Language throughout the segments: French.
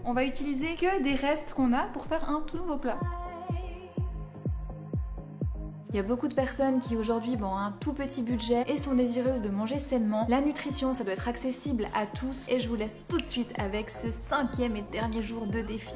on va utiliser que des restes qu'on a pour faire un tout nouveau plat. Il y a beaucoup de personnes qui aujourd'hui ont un tout petit budget et sont désireuses de manger sainement. La nutrition, ça doit être accessible à tous et je vous laisse tout de suite avec ce 5e et dernier jour de défi.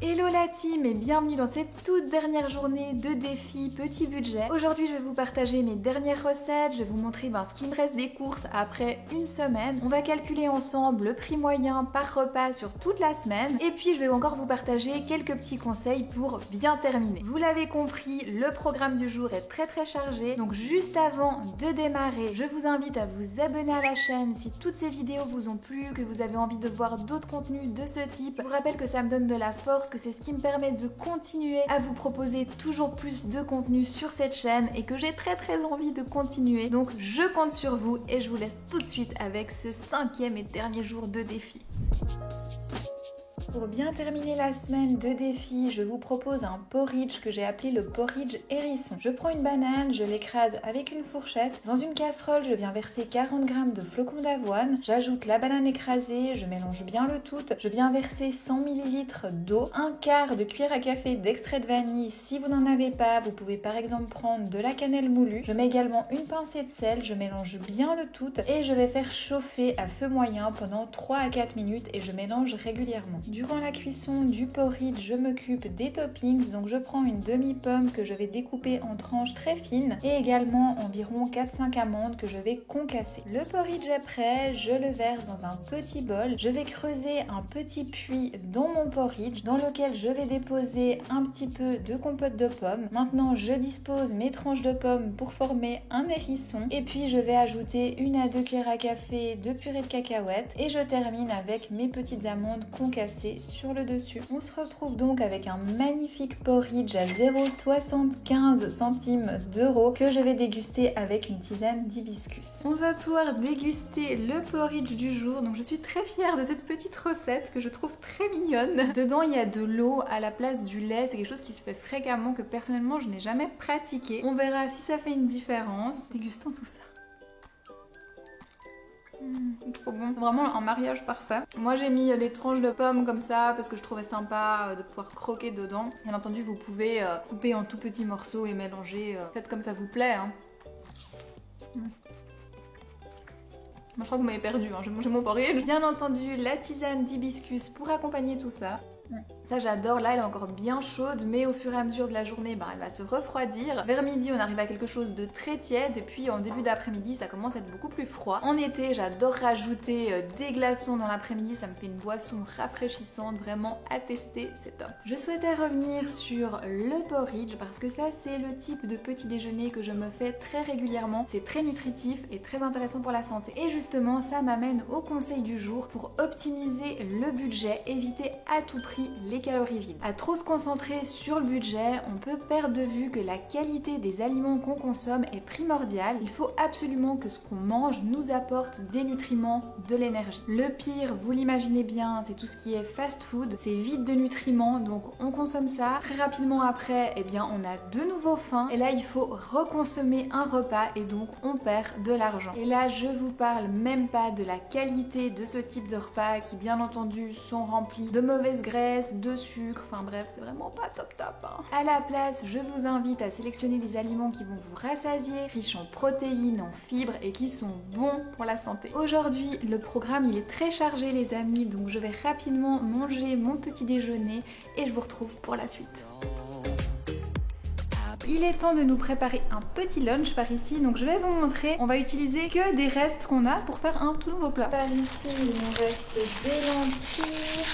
Hello la team et bienvenue dans cette toute dernière journée de défi petit budget. Aujourd'hui je vais vous partager mes dernières recettes, je vais vous montrer ce qu'il me reste des courses après une semaine. On va calculer ensemble le prix moyen par repas sur toute la semaine et puis je vais encore vous partager quelques petits conseils pour bien terminer. Vous l'avez compris, le programme du jour est très chargé, donc juste avant de démarrer, je vous invite à vous abonner à la chaîne si toutes ces vidéos vous ont plu, que vous avez envie de voir d'autres contenus de ce type. Je vous rappelle que ça me donne de la force, que c'est ce qui me permet de continuer à vous proposer toujours plus de contenu sur cette chaîne et que j'ai très envie de continuer. Donc je compte sur vous et je vous laisse tout de suite avec ce 5e et dernier jour de défi. Pour bien terminer la semaine de défi, je vous propose un porridge que j'ai appelé le porridge hérisson. Je prends une banane, je l'écrase avec une fourchette. Dans une casserole, je viens verser 40 g de flocons d'avoine. J'ajoute la banane écrasée, je mélange bien le tout. Je viens verser 100 ml d'eau, un quart de cuillère à café d'extrait de vanille. Si vous n'en avez pas, vous pouvez par exemple prendre de la cannelle moulue. Je mets également une pincée de sel, je mélange bien le tout et je vais faire chauffer à feu moyen pendant 3 à 4 minutes et je mélange régulièrement. Durant la cuisson du porridge, je m'occupe des toppings, donc je prends une demi-pomme que je vais découper en tranches très fines et également environ 4-5 amandes que je vais concasser. Le porridge est prêt, je le verse dans un petit bol. Je vais creuser un petit puits dans mon porridge dans lequel je vais déposer un petit peu de compote de pommes. Maintenant, je dispose mes tranches de pommes pour former un hérisson et puis je vais ajouter 1 à 2 cuillères à café de purée de cacahuètes et je termine avec mes petites amandes concassées sur le dessus. On se retrouve donc avec un magnifique porridge à 0,75 centimes d'euros que je vais déguster avec une tisane d'hibiscus. On va pouvoir déguster le porridge du jour, donc je suis très fière de cette petite recette que je trouve très mignonne. Dedans il y a de l'eau à la place du lait, c'est quelque chose qui se fait fréquemment que personnellement je n'ai jamais pratiqué. On verra si ça fait une différence. Dégustons tout ça. Trop bon, c'est vraiment un mariage parfait. Moi j'ai mis des tranches de pommes comme ça parce que je trouvais sympa de pouvoir croquer dedans. Bien entendu vous pouvez couper en tout petits morceaux et mélanger, faites comme ça vous plaît hein. Moi je crois que vous m'avez perdu, hein. J'ai mangé mon porridge. Bien entendu la tisane d'hibiscus pour accompagner tout ça. Ça j'adore, là elle est encore bien chaude mais au fur et à mesure de la journée elle va se refroidir. Vers midi on arrive à quelque chose de très tiède et puis en début d'après-midi ça commence à être beaucoup plus froid. En été j'adore rajouter des glaçons dans l'après-midi, ça me fait une boisson rafraîchissante, vraiment à tester, c'est top. Je souhaitais revenir sur le porridge parce que ça c'est le type de petit déjeuner que je me fais très régulièrement. C'est très nutritif et très intéressant pour la santé. Et justement ça m'amène au conseil du jour pour optimiser le budget, éviter à tout prix les calories vides. À trop se concentrer sur le budget, on peut perdre de vue que la qualité des aliments qu'on consomme est primordiale. Il faut absolument que ce qu'on mange nous apporte des nutriments, de l'énergie. Le pire, vous l'imaginez bien, c'est tout ce qui est fast food, c'est vide de nutriments, donc on consomme ça. Très rapidement après, on a de nouveau faim et là il faut reconsommer un repas et donc on perd de l'argent. Et là je vous parle même pas de la qualité de ce type de repas qui bien entendu sont remplis de mauvaises graisses, de sucre, enfin bref, c'est vraiment pas top hein. À la place, je vous invite à sélectionner les aliments qui vont vous rassasier, riches en protéines, en fibres et qui sont bons pour la santé. Aujourd'hui, le programme il est très chargé les amis, donc je vais rapidement manger mon petit déjeuner et je vous retrouve pour la suite. Il est temps de nous préparer un petit lunch par ici, donc je vais vous montrer. On va utiliser que des restes qu'on a pour faire un tout nouveau plat. Par ici, il nous reste des lentilles.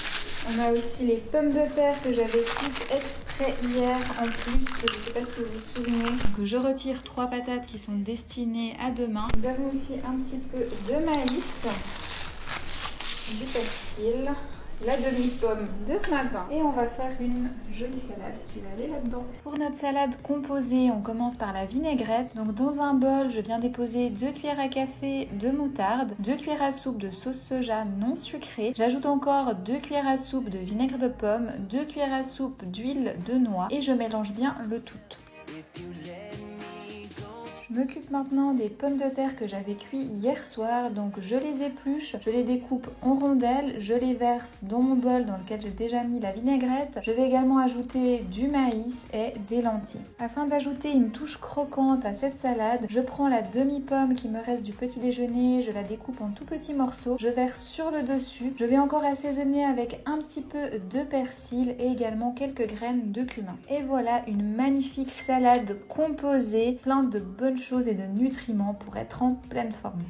On a aussi les pommes de terre que j'avais cuites exprès hier en plus, je ne sais pas si vous vous souvenez. Donc je retire 3 patates qui sont destinées à demain. Nous avons aussi un petit peu de maïs, du persil la demi-pomme de ce matin. Et on va faire une jolie salade qui va aller là-dedans. Pour notre salade composée, on commence par la vinaigrette. Donc dans un bol, je viens déposer 2 cuillères à café de moutarde, 2 cuillères à soupe de sauce soja non sucrée. J'ajoute encore 2 cuillères à soupe de vinaigre de pomme, 2 cuillères à soupe d'huile de noix et je mélange bien le tout. Je m'occupe maintenant des pommes de terre que j'avais cuites hier soir, donc je les épluche, je les découpe en rondelles, je les verse dans mon bol dans lequel j'ai déjà mis la vinaigrette. Je vais également ajouter du maïs et des lentilles. Afin d'ajouter une touche croquante à cette salade, je prends la demi-pomme qui me reste du petit déjeuner, je la découpe en tout petits morceaux, je verse sur le dessus, je vais encore assaisonner avec un petit peu de persil et également quelques graines de cumin. Et voilà une magnifique salade composée, plein de bonnes choses et de nutriments pour être en pleine forme.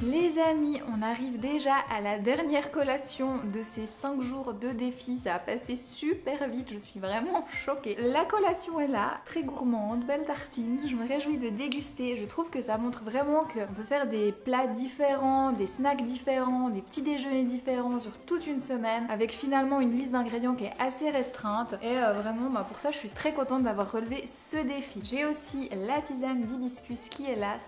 Les amis, on arrive déjà à la dernière collation de ces 5 jours de défi. Ça a passé super vite, je suis vraiment choquée. La collation est là, très gourmande, belle tartine. Je me réjouis de déguster. Je trouve que ça montre vraiment qu'on peut faire des plats différents, des snacks différents, des petits déjeuners différents sur toute une semaine avec finalement une liste d'ingrédients qui est assez restreinte. Et vraiment, pour ça, je suis très contente d'avoir relevé ce défi. J'ai aussi la tisane d'hibiscus qui est là.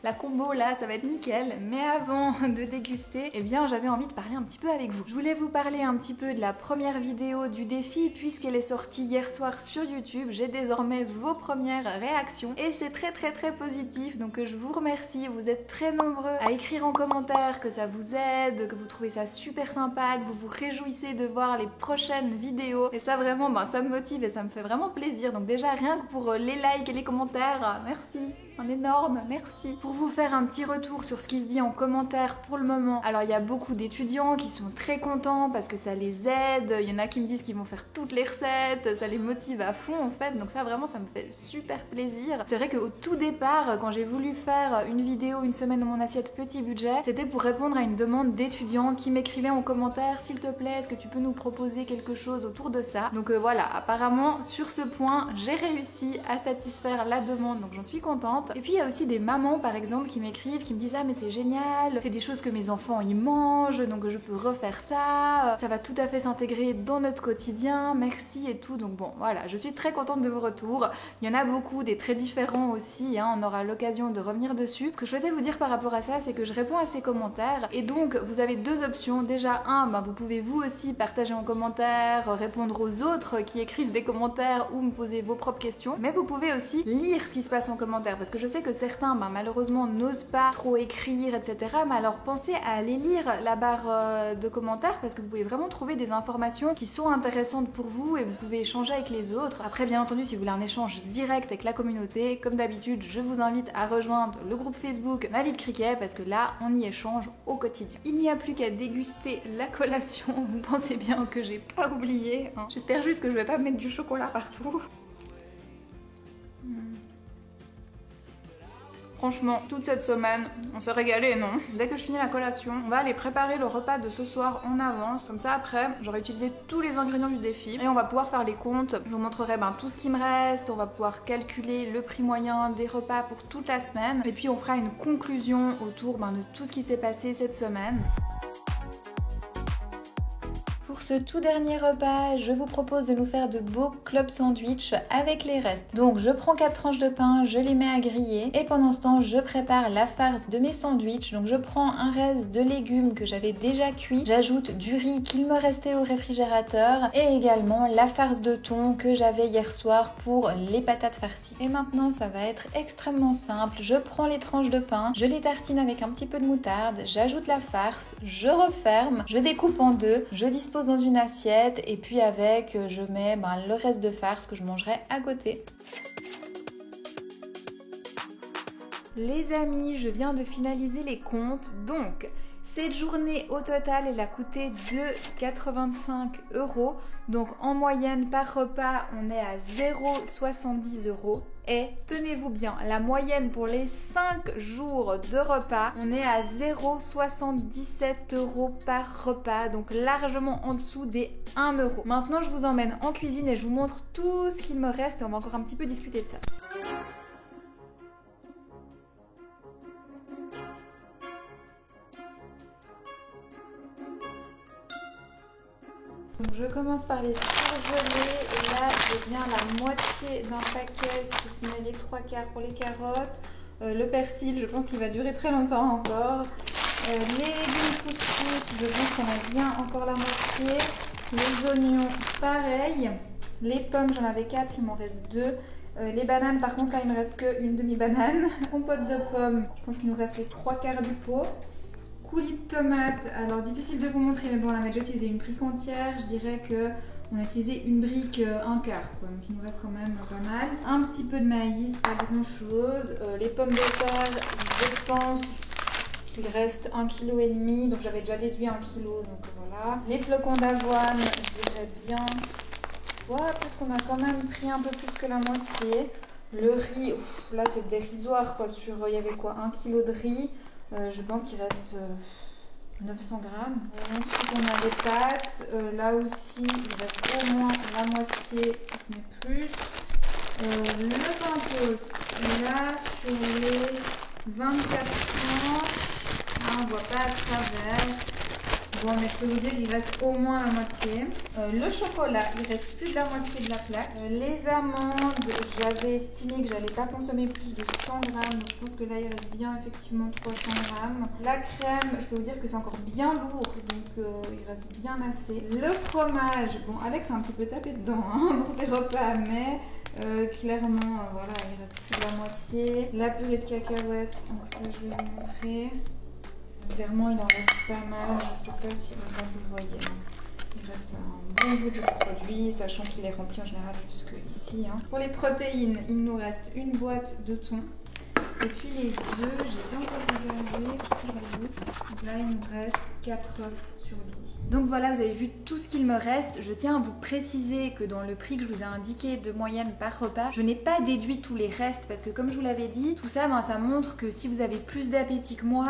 La combo là, ça va être nickel. Mais avant de déguster, eh bien j'avais envie de parler un petit peu avec vous. Je voulais vous parler un petit peu de la première vidéo du défi puisqu'elle est sortie hier soir sur YouTube. J'ai désormais vos premières réactions et c'est très positif, donc je vous remercie. Vous êtes très nombreux à écrire en commentaire que ça vous aide, que vous trouvez ça super sympa, que vous vous réjouissez de voir les prochaines vidéos et ça vraiment, ça me motive et ça me fait vraiment plaisir. Donc déjà rien que pour les likes et les commentaires, merci, un énorme merci. Pour vous faire un petit retour sur ce qui se dit en commentaire pour le moment. Alors il y a beaucoup d'étudiants qui sont très contents parce que ça les aide, il y en a qui me disent qu'ils vont faire toutes les recettes, ça les motive à fond en fait, donc ça vraiment ça me fait super plaisir. C'est vrai qu'au tout départ, quand j'ai voulu faire une vidéo une semaine dans mon assiette petit budget, c'était pour répondre à une demande d'étudiants qui m'écrivaient en commentaire: s'il te plaît, est-ce que tu peux nous proposer quelque chose autour de ça? Donc voilà, apparemment sur ce point j'ai réussi à satisfaire la demande, donc j'en suis contente. Et puis il y a aussi des mamans par exemple qui m'écrivent, qui me disent: ah mais c'est génial, c'est des choses que mes enfants ils mangent, donc je peux refaire ça, ça va tout à fait s'intégrer dans notre quotidien, merci et tout. Donc bon voilà, je suis très contente de vos retours. Il y en a beaucoup, des très différents aussi, on aura l'occasion de revenir dessus. Ce que je souhaitais vous dire par rapport à ça, c'est que je réponds à ces commentaires et donc vous avez deux options. Déjà vous pouvez vous aussi partager en commentaire, répondre aux autres qui écrivent des commentaires ou me poser vos propres questions, mais vous pouvez aussi lire ce qui se passe en commentaire parce que je sais que certains malheureusement n'osent pas trop écrire, etc. Mais alors pensez à aller lire la barre de commentaires parce que vous pouvez vraiment trouver des informations qui sont intéressantes pour vous et vous pouvez échanger avec les autres. Après bien entendu, si vous voulez un échange direct avec la communauté, comme d'habitude, je vous invite à rejoindre le groupe Facebook Ma Vie de Cricket parce que là on y échange au quotidien. Il n'y a plus qu'à déguster la collation. Vous pensez bien que j'ai pas oublié, J'espère juste que je vais pas mettre du chocolat partout. Franchement, toute cette semaine, on s'est régalé, non? Dès que je finis la collation, on va aller préparer le repas de ce soir en avance. Comme ça, après, j'aurai utilisé tous les ingrédients du défi et on va pouvoir faire les comptes. Je vous montrerai tout ce qui me reste. On va pouvoir calculer le prix moyen des repas pour toute la semaine. Et puis, on fera une conclusion autour de tout ce qui s'est passé cette semaine. Pour ce tout dernier repas, je vous propose de nous faire de beaux club sandwich avec les restes. Donc je prends 4 tranches de pain, je les mets à griller et pendant ce temps je prépare la farce de mes sandwichs. Donc je prends un reste de légumes que j'avais déjà cuit, j'ajoute du riz qu'il me restait au réfrigérateur et également la farce de thon que j'avais hier soir pour les patates farcies. Et maintenant ça va être extrêmement simple, je prends les tranches de pain, je les tartine avec un petit peu de moutarde, j'ajoute la farce, je referme, je découpe en deux, je dispose dans une assiette et puis avec je mets le reste de farce que je mangerai à côté. Les amis, je viens de finaliser les comptes, donc Cette journée au total, elle a coûté 2,85 €. Donc en moyenne par repas, on est à 0,70 €. Et tenez-vous bien, la moyenne pour les 5 jours de repas, on est à 0,77 € par repas, donc largement en dessous des 1 €. Maintenant, je vous emmène en cuisine et je vous montre tout ce qu'il me reste et on va encore un petit peu discuter de ça. Donc je commence par les surgelés et là j'ai bien la moitié d'un paquet, si ce n'est les 3/4 pour les carottes. Le persil, je pense qu'il va durer très longtemps encore. Les légumes couscous, je pense qu'on a bien encore la moitié. Les oignons, pareil. Les pommes, j'en avais 4, il m'en reste 2. Les bananes, par contre, là il me reste qu'une demi-banane. Compote de pommes, je pense qu'il nous reste les 3/4 du pot. Coulis de tomates, alors difficile de vous montrer, mais bon, on avait déjà utilisé une brique entière. Je dirais que on a utilisé une brique un quart, quoi. Donc il nous reste quand même pas mal. Un petit peu de maïs, pas grand chose. Les pommes de terre, je pense qu'il reste 1,5 kg, donc j'avais déjà déduit 1 kg, donc voilà. Les flocons d'avoine, je dirais bien. Ouais, peut-être qu'on a quand même pris un peu plus que la moitié. Le riz, là c'est dérisoire, quoi. Il y avait quoi, 1 kg de riz. Je pense qu'il reste 900 grammes. Ensuite, on a les pâtes. Là aussi, il reste au moins la moitié, si ce n'est plus. Le pain toast, là, sur les 24 tranches, là, on ne voit pas à travers. Bon, mais je peux vous dire qu'il reste au moins la moitié. Le chocolat, il reste plus de la moitié de la plaque. Les amandes, j'avais estimé que j'allais pas consommer plus de 100 grammes. Donc je pense que là, il reste bien effectivement 300 grammes. La crème, je peux vous dire que c'est encore bien lourd. Donc il reste bien assez. Le fromage, bon, Alex a un petit peu tapé dedans hein, pour ses repas, mais clairement, voilà, il reste plus de la moitié. La purée de cacahuètes, donc ça, je vais vous montrer. Clairement, il en reste pas mal. Je sais pas si vous le voyez. Il reste un bon bout du produit, sachant qu'il est rempli en général jusque ici. Hein. Pour les protéines, il nous reste une boîte de thon. Et puis les œufs, j'ai pas encore regardé. Donc là, il nous reste 4 œufs sur 12. Donc voilà, vous avez vu tout ce qu'il me reste. Je tiens à vous préciser que dans le prix que je vous ai indiqué de moyenne par repas, je n'ai pas déduit tous les restes parce que comme je vous l'avais dit, tout ça, ben, ça montre que si vous avez plus d'appétit que moi,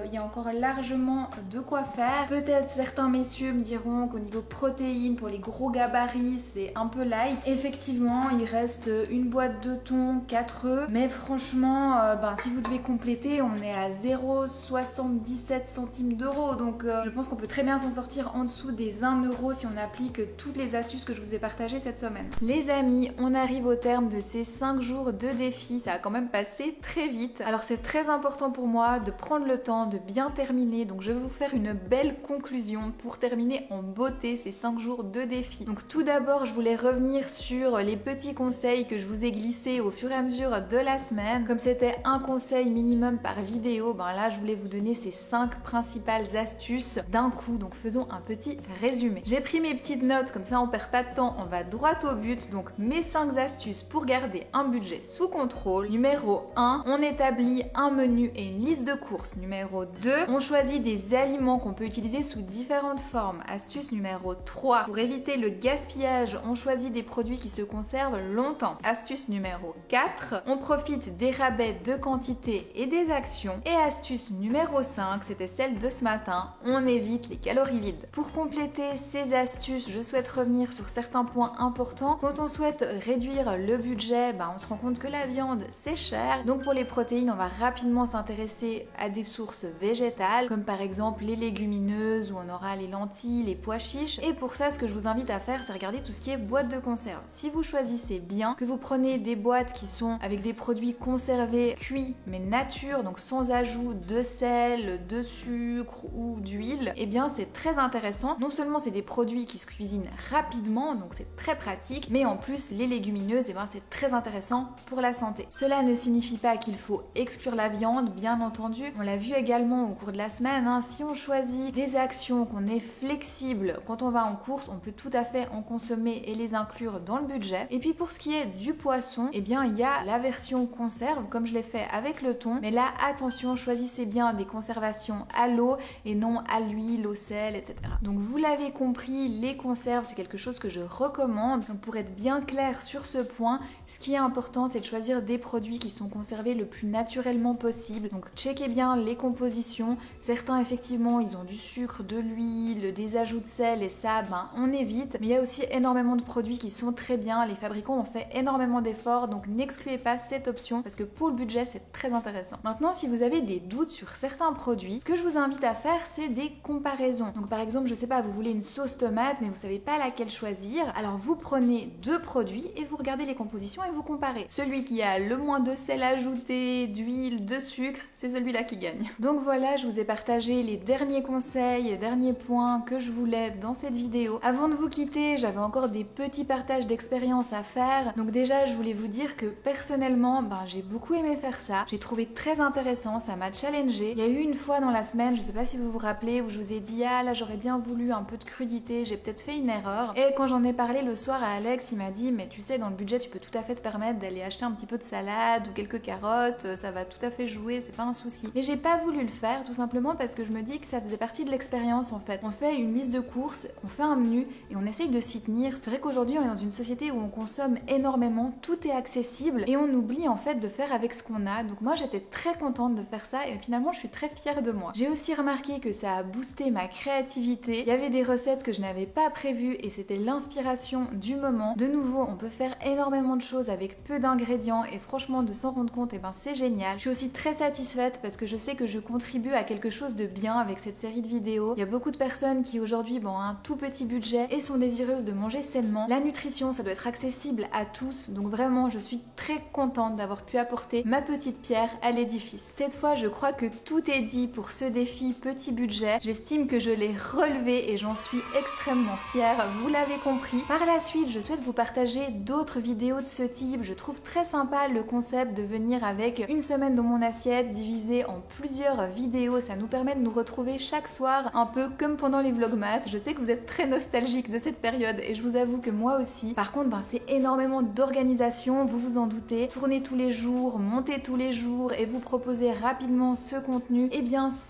il y a encore largement de quoi faire. Peut-être certains messieurs me diront qu'au niveau protéines, pour les gros gabarits, c'est un peu light. Effectivement, il reste une boîte de thon, 4 œufs, mais franchement, ben, si vous devez compléter, on est à 0,77 centimes d'euros. Donc je pense qu'on peut très bien s'en sortir en dessous des 1 € si on applique toutes les astuces que je vous ai partagées cette semaine. Les amis, on arrive au terme de ces 5 jours de défi. Ça a quand même passé très vite. Alors c'est très important pour moi de prendre le temps de bien terminer. Donc je vais vous faire une belle conclusion pour terminer en beauté ces 5 jours de défi. Donc tout d'abord, je voulais revenir sur les petits conseils que je vous ai glissés au fur et à mesure de la semaine. Comme c'était un conseil minimum par vidéo, ben là je voulais vous donner ces 5 principales astuces d'un coup. Donc faisons un petit résumé. J'ai pris mes petites notes, comme ça on perd pas de temps, on va droit au but. Donc mes 5 astuces pour garder un budget sous contrôle. Numéro 1, on établit un menu et une liste de courses. Numéro 2, on choisit des aliments qu'on peut utiliser sous différentes formes. Astuce numéro 3, pour éviter le gaspillage, on choisit des produits qui se conservent longtemps. Astuce numéro 4, on profite des rabais de quantité et des actions. Et astuce numéro 5, c'était celle de ce matin, on évite les calories vides. Pour compléter ces astuces, je souhaite revenir sur certains points importants. Quand on souhaite réduire le budget, on se rend compte que la viande c'est cher. Donc pour les protéines, on va rapidement s'intéresser à des sources végétales, comme par exemple les légumineuses, où on aura les lentilles, les pois chiches. Et pour ça, ce que je vous invite à faire, c'est regarder tout ce qui est boîte de conserve. Si vous choisissez bien, que vous prenez des boîtes qui sont avec des produits conservés, cuits, mais nature, donc sans ajout de sel, de sucre ou d'huile, eh bien c'est très intéressant. Non seulement c'est des produits qui se cuisinent rapidement, donc c'est très pratique, mais en plus les légumineuses, c'est très intéressant pour la santé. Cela ne signifie pas qu'il faut exclure la viande, bien entendu. On l'a vu également au cours de la semaine, si on choisit des actions, qu'on est flexible quand on va en course, on peut tout à fait en consommer et les inclure dans le budget. Et puis pour ce qui est du poisson, eh bien il y a la version conserve, comme je l'ai l'ai fait avec le thon. Mais là, attention, choisissez bien des conservations à l'eau et non à l'huile, au sel, etc. Donc vous l'avez compris, les conserves, c'est quelque chose que je recommande. Donc pour être bien clair sur ce point, ce qui est important, c'est de choisir des produits qui sont conservés le plus naturellement possible. Donc checkez bien les compositions. Certains, effectivement, ils ont du sucre, de l'huile, des ajouts de sel et ça, on évite. Mais il y a aussi énormément de produits qui sont très bien. Les fabricants ont fait énormément d'efforts, donc n'excluez pas cette option parce que pour le budget, c'est très intéressant. Maintenant, si vous avez des doutes sur certains produits, ce que je vous invite à faire, c'est des comparaisons. Donc par exemple, je sais pas, vous voulez une sauce tomate, mais vous savez pas laquelle choisir. Alors vous prenez deux produits et vous regardez les compositions et vous comparez. Celui qui a le moins de sel ajouté, d'huile, de sucre, c'est celui-là qui gagne. Donc voilà, je vous ai partagé les derniers conseils, les derniers points que je voulais dans cette vidéo. Avant de vous quitter, j'avais encore des petits partages d'expérience à faire. Donc déjà, je voulais vous dire que personnellement, j'ai beaucoup aimé faire ça. J'ai trouvé très intéressant, ça m'a challengé. Il y a eu une fois dans la semaine, je sais pas si vous vous rappelez, où je vous ai dit ah là j'aurais bien voulu un peu de crudité, j'ai peut-être fait une erreur. Et quand j'en ai parlé le soir à Alex, il m'a dit mais tu sais dans le budget tu peux tout à fait te permettre d'aller acheter un petit peu de salade ou quelques carottes, ça va tout à fait jouer, c'est pas un souci. Mais j'ai pas voulu le faire tout simplement parce que je me dis que ça faisait partie de l'expérience en fait. On fait une liste de courses, on fait un menu et on essaye de s'y tenir. C'est vrai qu'aujourd'hui on est dans une société où on consomme énormément, tout est accessible et on oublie en fait de faire avec ce qu'on a. Donc moi j'étais très contente de faire ça et finalement je suis très fière de moi. J'ai aussi remarqué que ça a boosté ma créativité. Il y avait des recettes que je n'avais pas prévues et c'était l'inspiration du moment. De nouveau, on peut faire énormément de choses avec peu d'ingrédients et franchement de s'en rendre compte, c'est génial. Je suis aussi très satisfaite parce que je sais que je contribue à quelque chose de bien avec cette série de vidéos. Il y a beaucoup de personnes qui aujourd'hui ont un tout petit budget et sont désireuses de manger sainement. La nutrition, ça doit être accessible à tous, donc vraiment je suis très contente d'avoir pu apporter ma petite pierre à l'édifice. Cette fois, je crois que tout est dit pour ce défi petit budget. J'estime que je l'ai relevé et j'en suis extrêmement fière, vous l'avez compris. Par la suite, je souhaite vous partager d'autres vidéos de ce type. Je trouve très sympa le concept de venir avec une semaine dans mon assiette divisée en plusieurs vidéos. Ça nous permet de nous retrouver chaque soir, un peu comme pendant les vlogmas. Je sais que vous êtes très nostalgique de cette période et je vous avoue que moi aussi. Par contre, c'est énormément d'organisation, vous vous en doutez. Tourner tous les jours, monter tous les jours et vous proposer rapidement ce contenu,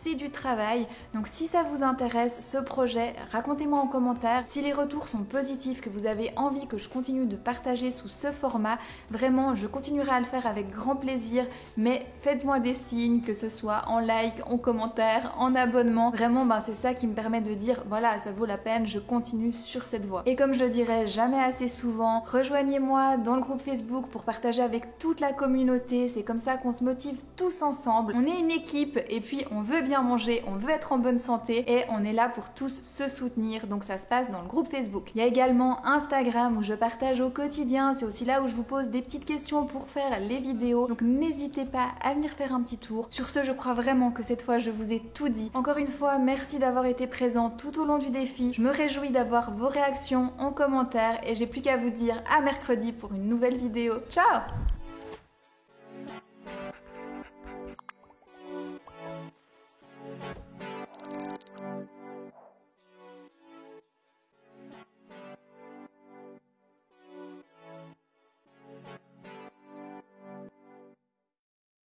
c'est du travail. Donc si ça vous intéresse, ce projet, racontez-moi en commentaire. Si les retours sont positifs, que vous avez envie que je continue de partager sous ce format, vraiment, je continuerai à le faire avec grand plaisir, mais faites-moi des signes, que ce soit en like, en commentaire, en abonnement. Vraiment, c'est ça qui me permet de dire, voilà, ça vaut la peine, je continue sur cette voie. Et comme je le dirai jamais assez souvent, rejoignez-moi dans le groupe Facebook pour partager avec toute la communauté. C'est comme ça qu'on se motive tous ensemble. On est une équipe et puis on veut bien manger, on veut être en bonne santé et on est là pour tous se soutenir. Donc ça se passe dans le groupe Facebook. Il y a également Instagram où je partage au quotidien. C'est aussi là où je vous pose des petites questions pour faire les vidéos. Donc n'hésitez pas à venir faire un petit tour. Sur ce, je crois vraiment que cette fois je vous ai tout dit. Encore une fois, merci d'avoir été présent tout au long du défi. Je me réjouis d'avoir vos réactions en commentaire et j'ai plus qu'à vous dire à mercredi pour une nouvelle vidéo. Ciao!